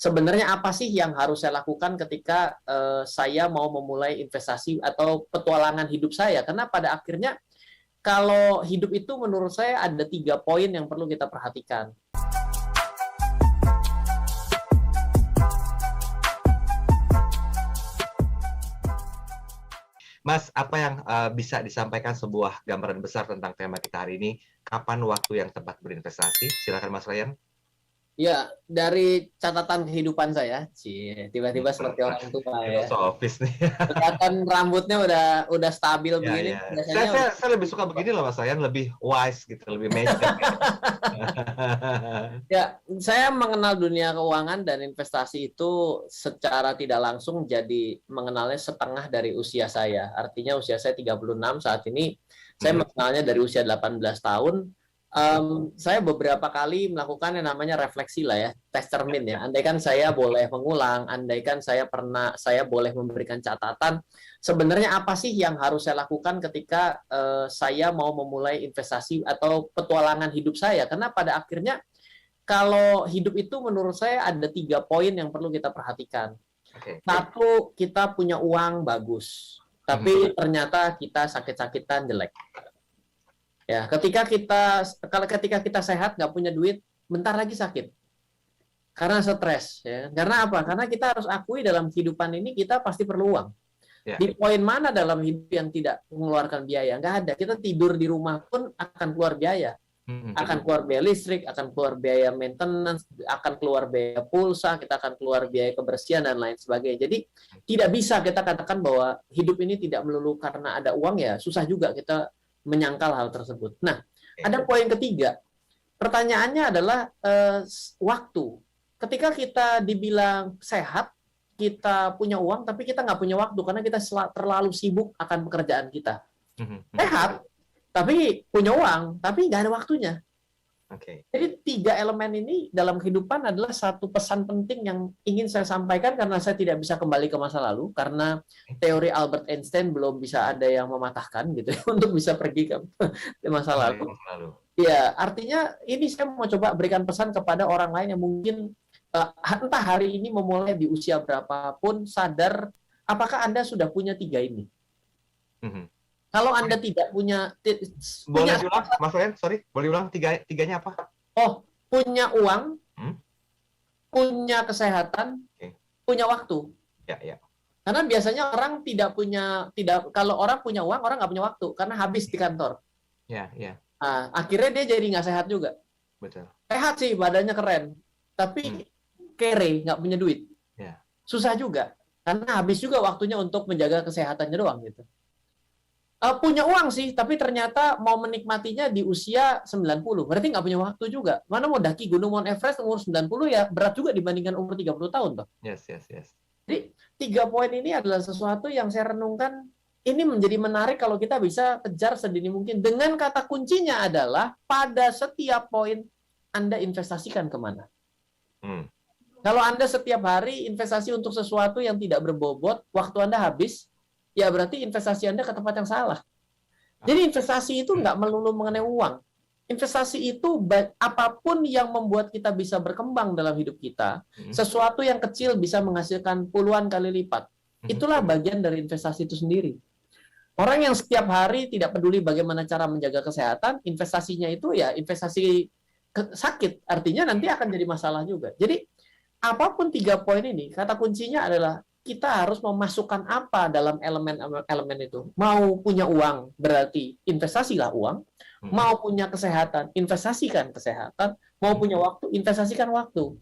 sebenarnya apa sih yang harus saya lakukan ketika saya mau memulai investasi atau petualangan hidup saya? Karena pada akhirnya kalau hidup itu menurut saya ada 3 poin yang perlu kita perhatikan. Mas, apa yang bisa disampaikan sebuah gambaran besar tentang tema kita hari ini? Kapan waktu yang tepat berinvestasi? Silakan Mas Ryan. Ya, dari catatan kehidupan saya, tiba-tiba seperti orang tua ya. Filosofis nih. Kelihatan rambutnya udah stabil begini. Ya. Biasanya Saya lebih suka begini loh Mas Ryan, lebih wise gitu, lebih mature. Ya, saya mengenal dunia keuangan dan investasi itu secara tidak langsung jadi mengenalnya setengah dari usia saya. Artinya usia saya 36 saat ini, saya mengenalnya dari usia 18 tahun. Saya beberapa kali melakukan yang namanya refleksi lah ya, tes cermin ya. Andaikan saya boleh mengulang, andaikan saya boleh memberikan catatan, sebenarnya apa sih yang harus saya lakukan ketika saya mau memulai investasi atau petualangan hidup saya? Karena pada akhirnya kalau hidup itu menurut saya ada 3 poin yang perlu kita perhatikan. Satu, kita punya uang bagus, tapi ternyata kita sakit-sakitan jelek. Ya, ketika kita sehat nggak punya duit, bentar lagi sakit karena stres. Ya. Karena apa? Karena kita harus akui dalam kehidupan ini kita pasti perlu uang. Ya. Di poin mana dalam hidup yang tidak mengeluarkan biaya? Nggak ada. Kita tidur di rumah pun akan keluar biaya. Akan keluar biaya listrik, akan keluar biaya maintenance, akan keluar biaya pulsa, kita akan keluar biaya kebersihan dan lain sebagainya. Jadi tidak bisa kita katakan bahwa hidup ini tidak melulu karena ada uang, ya susah juga kita menyangkal hal tersebut. Nah, ada poin ketiga. Pertanyaannya adalah waktu. Ketika kita dibilang sehat, kita punya uang, tapi kita nggak punya waktu karena kita terlalu sibuk akan pekerjaan kita. Sehat, tapi punya uang, tapi nggak ada waktunya. Jadi 3 elemen ini dalam kehidupan adalah satu pesan penting yang ingin saya sampaikan karena saya tidak bisa kembali ke masa lalu karena teori Albert Einstein belum bisa ada yang mematahkan gitu untuk bisa pergi ke masa lalu. Ya, artinya ini saya mau coba berikan pesan kepada orang lain yang mungkin entah hari ini memulai di usia berapapun sadar apakah Anda sudah punya 3 ini. Kalau Anda tidak punya... Boleh diulang, Mas Ryan? Sorry, boleh ulang tiganya apa? Oh, punya uang, punya kesehatan, punya waktu. Ya. Karena biasanya orang kalau orang punya uang, orang nggak punya waktu, karena habis di kantor. Ya. Nah, akhirnya dia jadi nggak sehat juga. Betul. Sehat sih, badannya keren. Tapi kere, nggak punya duit. Ya. Susah juga. Karena habis juga waktunya untuk menjaga kesehatannya doang gitu. Punya uang sih, tapi ternyata mau menikmatinya di usia 90. Berarti nggak punya waktu juga. Mana mau daki Gunung Mount Everest umur 90 ya berat juga dibandingkan umur 30 tahun toh. Yes. Jadi 3 poin ini adalah sesuatu yang saya renungkan. Ini menjadi menarik kalau kita bisa kejar sedini mungkin. Dengan kata kuncinya adalah pada setiap poin Anda investasikan kemana. Kalau Anda setiap hari investasi untuk sesuatu yang tidak berbobot, waktu Anda habis, ya berarti investasi Anda ke tempat yang salah. Jadi investasi itu nggak melulu mengenai uang. Investasi itu apapun yang membuat kita bisa berkembang dalam hidup kita, sesuatu yang kecil bisa menghasilkan puluhan kali lipat. Itulah bagian dari investasi itu sendiri. Orang yang setiap hari tidak peduli bagaimana cara menjaga kesehatan, investasinya itu ya investasi sakit. Artinya nanti akan jadi masalah juga. Jadi apapun 3 poin ini, kata kuncinya adalah kita harus memasukkan apa dalam elemen itu. Mau punya uang, berarti investasilah uang. Mau punya kesehatan, investasikan kesehatan. Mau punya waktu, investasikan waktu.